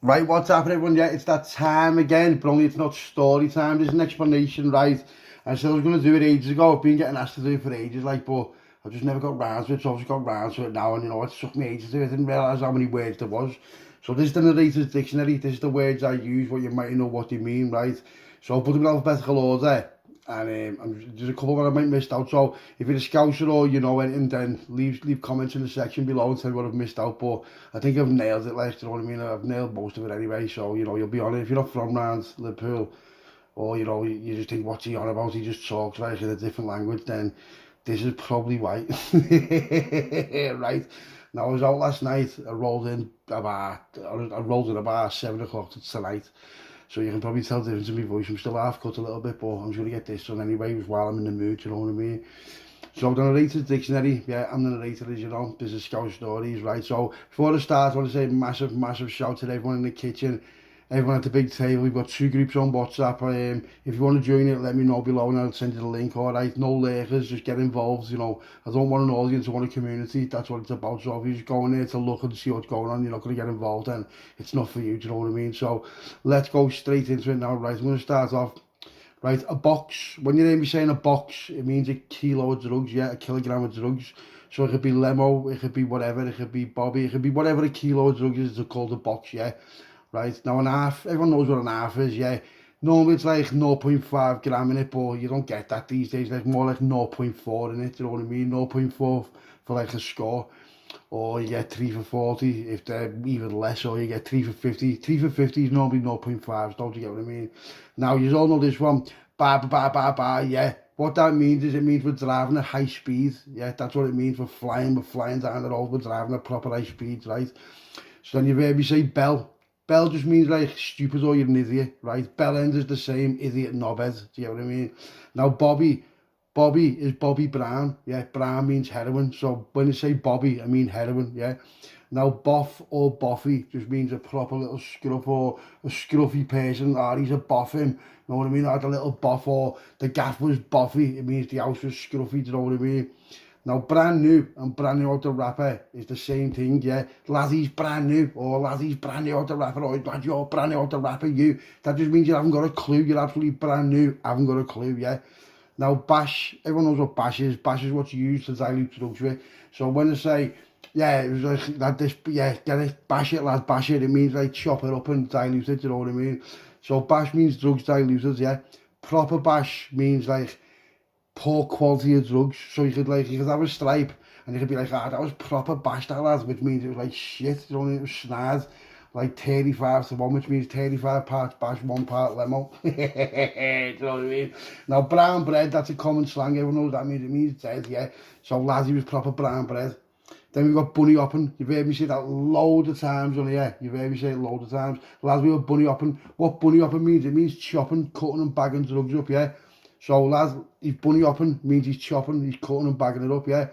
Right, what's happening, everyone? Yeah, it's that time again, but only it's not story time. There's an explanation, right? I said I was going to do it ages ago. I've been getting asked to do it for ages, like, but I just never got round to it. So I've just got round to it now, and you know, it took me ages to do it. I didn't realise how many words there was. So this is the narrator's dictionary. This is the words I use, what you might know what they mean, right? So I'll put them in alphabetical order. And there's a couple that I might missed out. So if you're a Scouser or you know anything, then leave comments in the section below and tell me what I've missed out. But I think I've nailed it, like, you know what I mean? I've nailed most of it anyway. So, you know, you'll be on it. If you're not from round Liverpool, or, you know, you just think, what's he on about? He just talks like in a different language, then this is probably why. Right. Now, I was out last night. I rolled in about 7 o'clock tonight. So you can probably tell the difference in my voice. I'm still half cut a little bit, but I'm just going to get this done anyway, while I'm in the mood, you know what I mean? So the narrator's dictionary, yeah, I'm the narrator, as you know. This is Scouse Stories, right? So before I start, I want to say massive shout to everyone in the kitchen, everyone at the big table. We've got 2 groups on WhatsApp. If you want to join it, let me know below and I'll send you the link, all right? No lurkers, just get involved, you know. I don't want an audience, I want a community. That's what it's about. So if you just go in there to look and see what's going on, you're not going to get involved, and it's not for you, do you know what I mean? So let's go straight into it now, right? I'm going to start off. Right, a box. When you hear me saying a box, it means a kilo of drugs, yeah, a kilogram of drugs. So it could be Lemo, it could be whatever, it could be Bobby, it could be whatever a kilo of drugs is, it's called a box, yeah. Right, now an half, everyone knows what an half is, yeah. Normally it's like 0.5 gram in it, but you don't get that these days, like more like 0.4 in it, you know what I mean? 0.4 for like a score. Or you get 3 for 40 if they're even less, or you get 3 for 50. 3 for 50 is normally 0.5, don't you get what I mean? Now, you all know this one, yeah. What that means is, it means we're driving at high speed, yeah, that's what it means. We're flying down the road, we're driving at proper high speed, right? So then you've heard me say bell. Bell just means like stupid or you're an idiot, right? Bell end is the same, idiot, knobhead, do you get what I mean? Now, Bobby is Bobby Brown, yeah, Brown means heroin, so when you say Bobby, I mean heroin, yeah. Now, boff or boffy just means a proper little scruff, or a scruffy person, or he's a boffin, you know what I mean, like a little boff, or the gaff was boffy, it means the house was scruffy, do you know what I mean? Now, brand new and brand new out the wrapper is the same thing, yeah. Laddie's brand new, or laddie's brand new out the wrapper, or lad, you're brand new out the wrapper, you. That just means you haven't got a clue, you're absolutely brand new, haven't got a clue, yeah. Now, bash, everyone knows what bash is. Bash is what's used to dilute drugs with. So when I say, yeah, it was like that, this, yeah, get it, bash it, lad, bash it, it means like chop it up and dilute it, you know what I mean? So bash means drugs diluted, yeah. Proper bash means like poor quality of drugs. So you could have a stripe, and you could be like, ah, that was proper bash, that lad, which means it was like shit, you know, it was snaz. Like 35 to 1, which means 35 parts bash, 1 part lemo. Do you know what I mean? Now, brown bread, that's a common slang. Everyone knows that means. It means dead, yeah. So, lads, he was proper brown bread. Then we've got bunny hopping. You've heard me say that loads of times on here. You've heard me say it loads of times. Lads, we were bunny hopping. What bunny hopping means? It means chopping, cutting and bagging drugs up, yeah. So, lads, he's bunny hopping means he's chopping, he's cutting and bagging it up, yeah.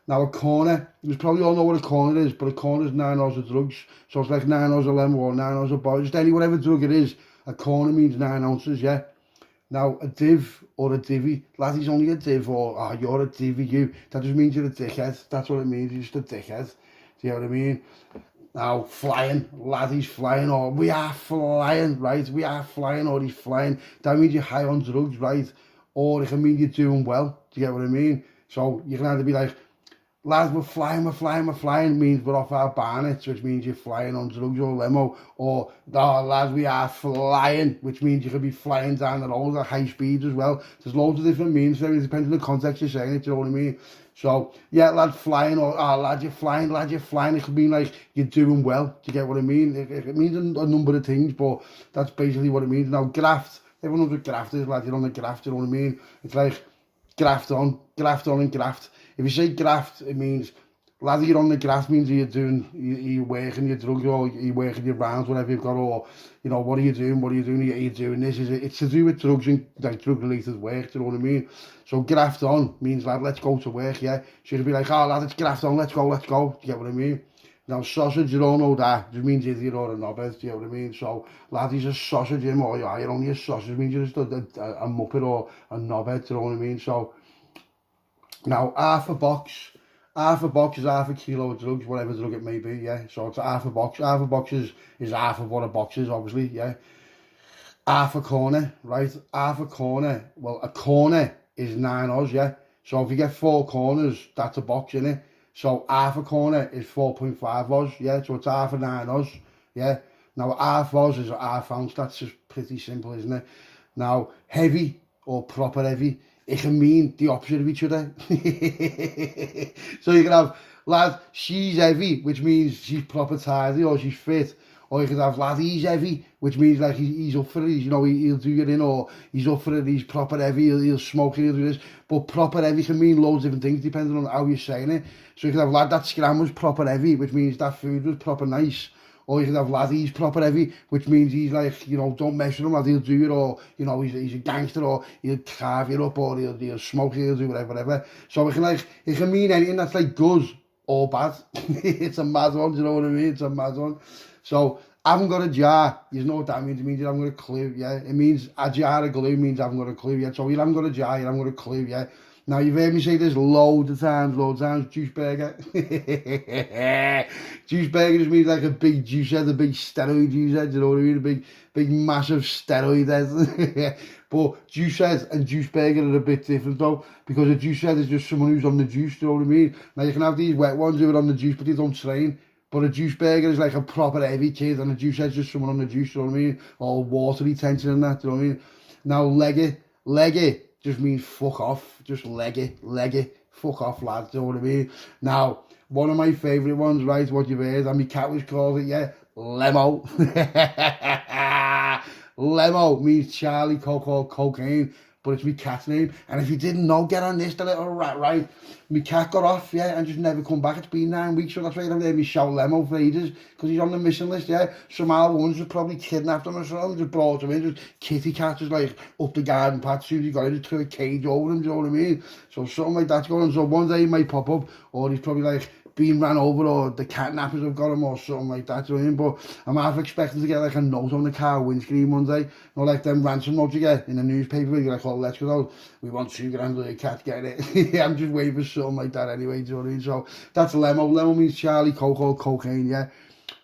Now, a corner, you probably all know what a corner is, but a corner is 9 hours of drugs. So it's like 9 hours of lemon or 9 hours of bar, just any whatever drug it is. A corner means 9 ounces, yeah. Now, a div or a divvy, lad, he's only a div, or oh, you're a divvy, you. That just means you're a dickhead. That's what it means, you're just a dickhead. Do you know what I mean? Now, flying, lad, he's flying, or we are flying, right? We are flying, or he's flying. That means you're high on drugs, right? Or it can mean you're doing well. Do you get what I mean? So you can either be like, lads, we're flying means we're off our bonnets, which means you're flying on drugs or limo. Or, oh, lads, we are flying, which means you could be flying down the road at high speed as well. There's loads of different meanings, so it depends on the context you're saying it, you know what I mean? So, yeah, lad, flying, or, oh, lad, you're flying, it could mean like you're doing well, do you get what I mean? It means a number of things, but that's basically what it means. Now, graft, everyone knows what graft is, lad, you're on the graft, you know what I mean? It's like, graft on and graft. If you say graft, it means, lad, you're on the graft means you're working your drugs, or you're working your rounds, whatever you've got, or, you know, what are you doing, are you doing this, it's to do with drugs and like drug related work, do you know what I mean? So graft on means, lad, let's go to work, yeah? So you'll be like, oh, lad, it's graft on, let's go, do you get what I mean? Now, sausage, you don't know that, it just means idiot or a knobhead, do you know what I mean? So, lad, he's a sausage, him, or you're only a sausage, means you're just a muppet or a knobhead, do you know what I mean? So, now, half half a box is half a kilo of drugs, whatever drug it may be, yeah. So it's half a box. Half a box is half of what a box is, obviously, yeah. Half a corner, right? Half a corner. Well, a corner is 9 Oz, yeah. So if you get 4 corners, that's a box, innit? So half a corner is 4.5 Oz, yeah. So it's half a 9 Oz, yeah. Now half Oz is a half ounce. That's just pretty simple, isn't it? Now heavy or proper heavy, it can mean the opposite of each other. So you can have, lad, she's heavy, which means she's proper tidy or she's fit. Or you could have, lad, he's heavy, which means like he's up for it, you know, he'll do it in, or he's up for it, he's proper heavy, he'll smoke it, he'll do this. But proper heavy can mean loads of different things depending on how you're saying it. So you could have, lad, that scram was proper heavy, which means that food was proper nice. Or you could have, lad, he's proper heavy, which means he's like, you know, don't mess with him, lad, he'll do it, or, you know, he's a gangster, or he'll carve you up, or he'll smoke it, he'll do whatever. So it can mean anything that's like good or bad. It's a mad one, do you know what I mean? It's a mad one. So, I haven't got a jar, you know what that means. It means you haven't got a clue, yeah. It means a jar of glue means I haven't got a clue yet. So you haven't got a jar, you haven't got a clue, yeah. Now you've heard me say this loads of times, juice burger. Juice burger just means like a big juice head, a big steroid juice head, you know what I mean? A big massive steroid head. But juice head and juice burger are a bit different though, because a juice head is just someone who's on the juice, you know what I mean? Now you can have these wet ones who are on the juice but they don't train. But a juice burger is like a proper heavy kid, and a juice head's just someone on the juice, you know what I mean? All watery tension and that, you know what I mean? Now, leg it just means fuck off. Just leg it, fuck off, lads, you know what I mean? Now, one of my favourite ones, right, what you've heard, and my cat was called it, yeah, Lemo. Lemo means Charlie Coco Cocaine, but it's my cat's name. And if you didn't know, get on this, the little rat, right? My cat got off, yeah, and just never come back. It's been 9 weeks, so that's why I haven't heard me shout Lemo for ages, because he's on the missing list, yeah. Some old ones just probably kidnapped him or something, just brought him in, just kitty cat, just like up the garden path, soon as he got it, just threw a cage over him, do you know what I mean? So something like that's going on. So one day he might pop up, or he's probably like being ran over, or the catnappers have got him, or something like that, do you know what I mean? But I'm half expecting to get like a note on the car windscreen one day, or like them ransom notes you get in the newspaper, you're like, oh, let's go out, we want $2 for the cat, get it. I'm just waiting for something like that anyway, do you know what I mean? So that's Lemo. Lemo means Charlie Coco Cocaine, yeah.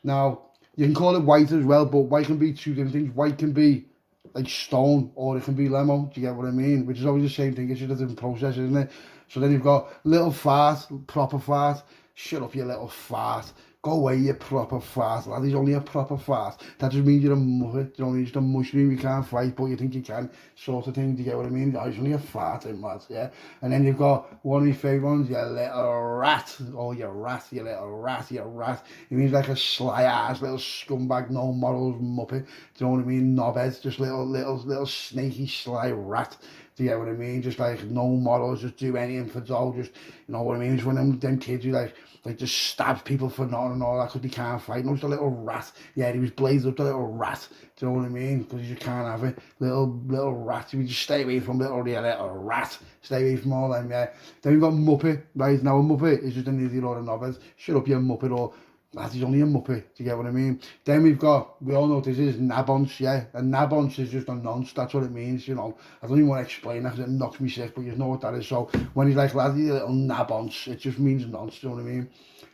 Now, you can call it white as well, but white can be two different things. White can be like stone, or it can be Lemo, do you get what I mean? Which is always the same thing, it's just a different process, isn't it? So then you've got little fart, proper fart. Shut up, you little fart. Go away, you proper fart, lad. He's only a proper fart. That just means you're a muppet. You're only just a mushroom. You can't fight, but you think you can, sort of thing. Do you get what I mean? Oh, he's only a fart, lad, yeah. And then you've got one of your favourite ones, you little rat. Oh, you rat, you little rat, you rat. It means like a sly ass, little scumbag, no morals, muppet. Do you know what I mean? Knobhead, just little snaky, sly rat. Do you get what I mean? Just like no morals, just do anything for dough, just, you know what I mean? It's when them kids who like just stab people for nothing and all that because they can't fight. No, just a little rat. Yeah, he was blazed up, the little rat. Do you know what I mean? Because you just can't have it. Little rat. You just stay away from little rat. Stay away from all them, yeah. Then we've got Muppet, right? Now a Muppet is just an idiot or a knobhead. Shut up, you Muppet, or that is only a muppet, do you get what I mean? Then we all know this is nabonce, yeah? And nabonce is just a nonce, that's what it means, you know. I don't even want to explain that because it knocks me sick, but you know what that is. So when he's like, lad, you little nabonce, it just means nonce, do you know what I mean?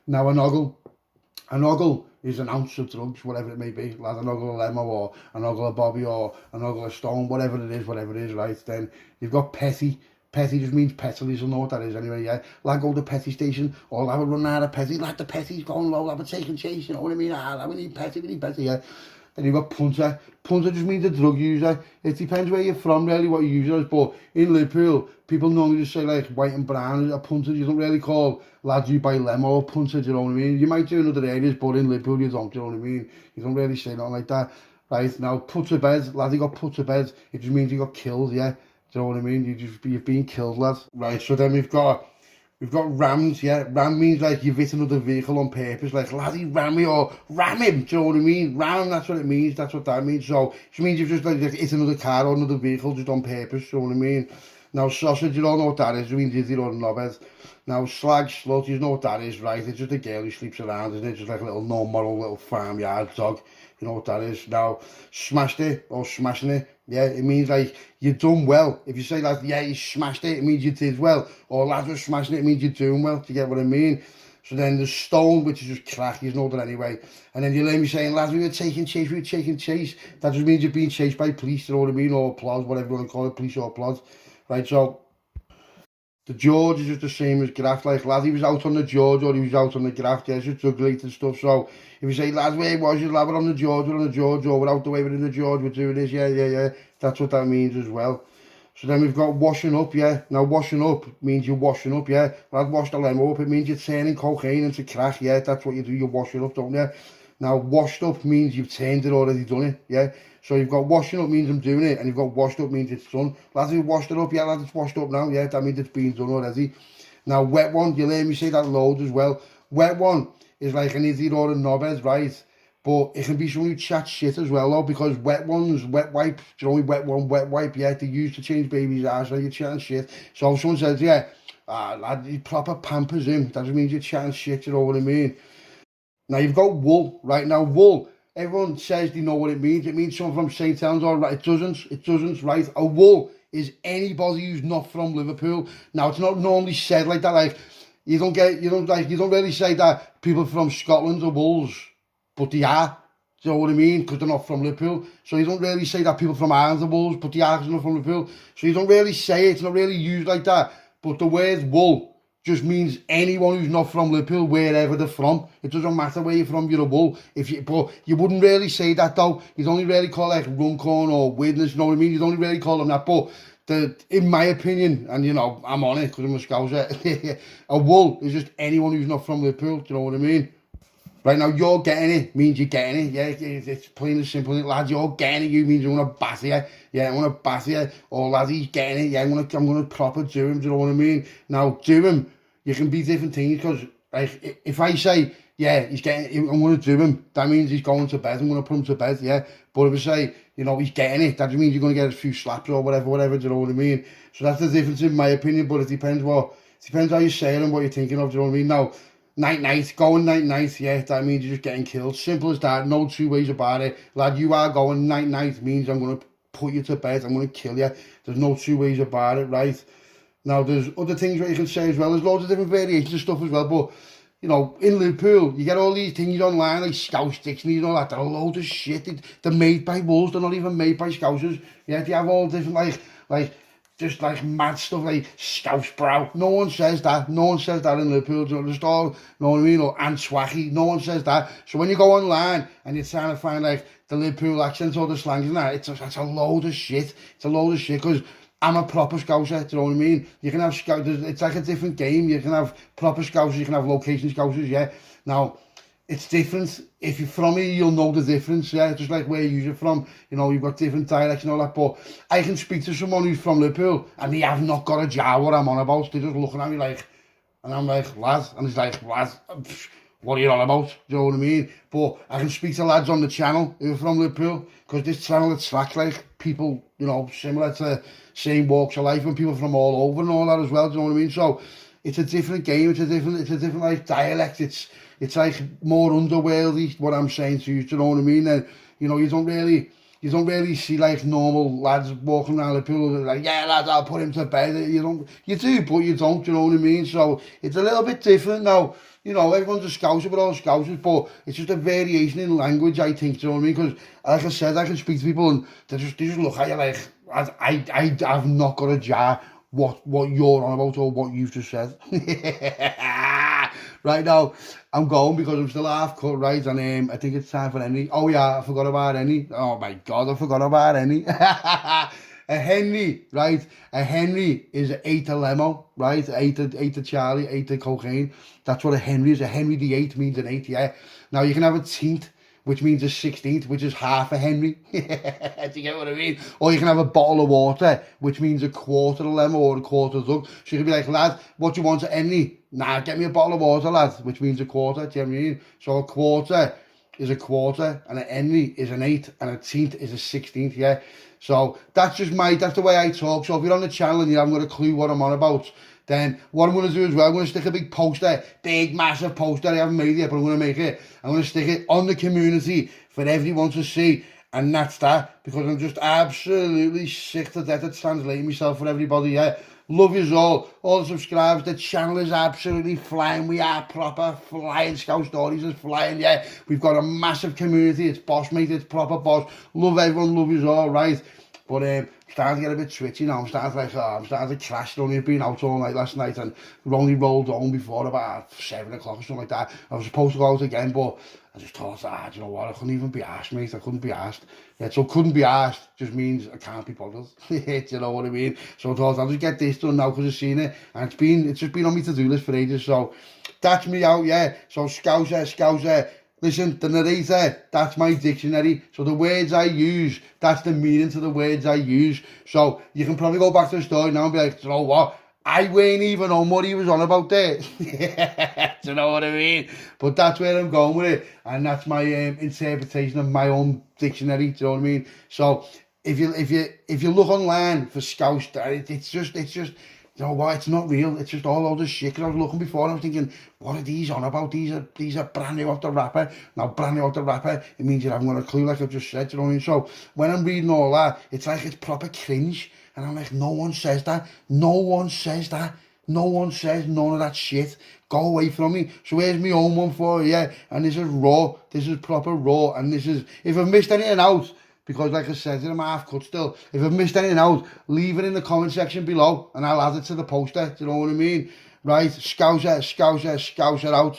Now a noggle is an ounce of drugs, whatever it may be. Lad, a noggle of Lemo, or a noggle of Bobby, or a noggle of Stone, whatever it is, right? Then you've got petty. Petty just means petrol, you'll know what that is anyway, yeah. Like go to the petty station, or I'll have a run out of petty, like the petty's going low, I'll have a taking chase, you know what I mean? We need petty, yeah. Then you've got punter. Punter just means a drug user. It depends where you're from, really, what your user is, but in Liverpool, people normally just say like white and brown, a punter. You don't really call lads who buy Lemo a punter, do you know what I mean? You might do in other areas, but in Liverpool you don't, do you know what I mean? You don't really say nothing like that. Right, now put to bed, lad, you got put to bed, it just means you got killed, yeah. Do you know what I mean? You've been killed, lad. Right, so then we've got rams, yeah. Ram means like you've hit another vehicle on purpose, like laddie ram me, or ram him, do you know what I mean? Ram, that's what it means, that's what that means. So it means you've just like hit another car or another vehicle just on purpose, do you know what I mean? Now sausage, you don't know what that is, it means idiot or knobhead. Now slag, slut, you know what that is, right? It's just a girl who sleeps around, isn't it? Just like a little no moral little farmyard dog. You know what that is? Now, smashed it or smashing it, yeah, it means like you've done well. If you say that, yeah, you smashed it, it means you did well. Or lads were smashing it, it means you're doing well. Do you get what I mean? So then there's stone, which is just crack, you know that anyway. And then you learn me saying, lads, we were taking chase. That just means you're being chased by police, you know what I mean? Or plods, whatever you want to call it, police or plods. Right, so the George is just the same as graft. Like, lad, he was out on the George or he was out on the graft, yeah, it's just drug-related stuff. So if you say, lads, where was you? Lad, we're on the George, or we're out the way, we're in the George, we're doing this, yeah. That's what that means as well. So then we've got washing up, yeah. Now, washing up means you're washing up, yeah. Lad, wash the limo up, it means you're turning cocaine into crack, yeah. That's what you do, you wash it up, don't you? Now, washed up means you've turned it, already done it, yeah. So you've got washing up means I'm doing it, and you've got washed up means it's done. Lads, you washed it up, yeah, lads, it's washed up now, yeah, that means it's been done already. Now, wet one, you'll hear me say that loads as well. Wet one is like an idiot or a knobhead, right? But it can be someone who chats shit as well, though, because wet ones, wet wipe, you know, wet one, wet wipe, yeah, they used to change babies' eyes, so you're chatting shit. So if someone says, yeah, lad, he proper pampers him, that just means you're chatting shit, you know what I mean? Now, you've got wool, right? Now, wool, everyone says they know what it means. It means someone from St. Helens, all right? It doesn't, right? A wool is anybody who's not from Liverpool. Now, it's not normally said like that, like, you don't really say that people from Scotland are wolves, but they are. Do you know what I mean? Because they're not from Liverpool. So you don't really say that people from Ireland are wolves, but they are because they're not from Liverpool. So you don't really say it. It's not really used like that. But the word wool just means anyone who's not from Liverpool, wherever they're from. It doesn't matter where you're from, you're a wool. But you wouldn't really say that, though. You'd only really call like Runcorn or Widnes, you know what I mean? You'd only really call them that. But in my opinion, and you know, I'm on it because I'm a Scouser, a wool is just anyone who's not from Liverpool, do you know what I mean? Right, now, you're getting it means you're getting it, yeah, it's plain and simple. Lads, you're getting it, you means I'm going to batter you, yeah, I'm going to batter you. Or lads, he's getting it, yeah, I'm going to proper do him, do you know what I mean? Now, do him, you can be different things, because like, if I say, yeah, he's getting, I'm going to do him, that means he's going to bed, I'm going to put him to bed, yeah. But if I say, you know, he's getting it, that just means you're going to get a few slaps or whatever, do you know what I mean? So that's the difference in my opinion, but it depends how you say it and what you're thinking of, do you know what I mean? Now, night, going night, yeah, that means you're just getting killed. Simple as that, no two ways about it. Lad, you are going night means I'm going to put you to bed, I'm going to kill you. There's no two ways about it, right? Now, there's other things that you can say as well. There's loads of different variations of stuff as well, but, you know, in Liverpool, you get all these things online, like Scouse Dictionary and all that. They're a load of shit. They're made by wolves, they're not even made by Scousers. Yeah, they have all different, just like mad stuff like Scouse Brow. No one says that. No one says that in Liverpool. Just all, you know what I mean? Or Answacky. No one says that. So when you go online and you're trying to find like the Liverpool accents or the slangs and that, it's a load of shit. It's a load of shit because I'm a proper Scouser. Do you know what I mean? You can have Scousers. It's like a different game. You can have proper Scousers. You can have location Scousers. Yeah. Now, it's different. If you're from here, you'll know the difference, yeah, just like where you're from, you know, you've got different dialects and all that, but I can speak to someone who's from Liverpool, and they have not got a jar what I'm on about, they're just looking at me like, and I'm like, lad, and he's like, lad, what are you on about, do you know what I mean? But I can speak to lads on the channel who are from Liverpool, because this channel attracts like people, you know, similar to same walks of life, and people from all over and all that as well, do you know what I mean? So, it's a different game, it's a different like dialect, it's like more underworldy, what I'm saying to you, do you know what I mean? And, you know, you don't really see like normal lads walking around the pool like, yeah, lads, I'll put him to bed. You do, but you don't, do you know what I mean? So it's a little bit different now. You know, everyone's a Scouser, we're all Scousers, but it's just a variation in language, I think, do you know what I mean? Because, like I said, I can speak to people and they just look at you like, I've not got a jar what you're on about or what you've just said. Right now, I'm going because I'm still half cut, right? And I think it's time for Henry. Oh yeah, I forgot about Henry. Oh my God, I forgot about Henry. A Henry, right? A Henry is an 8 of lemo, right? 8 of Charlie, 8 of cocaine. That's what a Henry is. A Henry the 8 means an 8, yeah. Now you can have a teent, which means a 16th, which is half a Henry. Do you get what I mean? Or you can have a bottle of water, which means a quarter of lemo or a quarter of jug. So you can be like, lad, what do you want at Henry? Nah, get me a bottle of water, lad, which means a quarter. Do you know what I mean? So a quarter is a quarter, and an Henry is an 8, and a teent is a 16th, yeah. So that's the way I talk. So if you're on the channel and you haven't got a clue what I'm on about, Then what I'm going to do as well, I'm going to stick a big poster, big massive poster, I haven't made it yet, but I'm going to make it. I'm going to stick it on the community for everyone to see. And that's that, because I'm just absolutely sick to death of translating myself for everybody, yeah. Love you all the subscribers. The channel is absolutely flying. We are proper flying. Scout Stories is flying, yeah. We've got a massive community. It's boss, mate. It's proper boss. Love everyone. Love you all, right? But I'm starting to get a bit twitchy now. I'm starting to crash. I've only been out all night last night, and we only rolled home before about 7 o'clock or something like that. I was supposed to go out again, but I just thought, do you know what? I couldn't even be asked, mate. I couldn't be asked. Yeah, so couldn't be asked just means I can't be bothered. Do you know what I mean? So I thought I'll just get this done now because I've seen it, and it's just been on my to-do list for ages. So that's me out, yeah. So Scouser. Listen, the narrator, that's my dictionary. So the words I use, that's the meaning to the words I use. So you can probably go back to the story now and be like, you know what? I weren't even on what he was on about there. Do you know what I mean? But that's where I'm going with it. And that's my interpretation of my own dictionary. Do you know what I mean? So if you look online for Scouse, it's just, you know what, it's not real. It's just all the shit. Because I was looking before and I was thinking, what are these on about? These are brand new off the wrapper. Now, brand new off the wrapper, it means you haven't got a clue, like I've just said. You know what I mean? So when I'm reading all that, it's like it's proper cringe. And I'm like, no one says that. No one says that. No one says none of that shit. Go away from me. So here's my own one for you, yeah? And this is raw. This is proper raw. And this is, if I've missed anything out, because like I said, I'm half cut still. If I've missed anything out, leave it in the comment section below and I'll add it to the poster. Do you know what I mean? Right, Scouser out.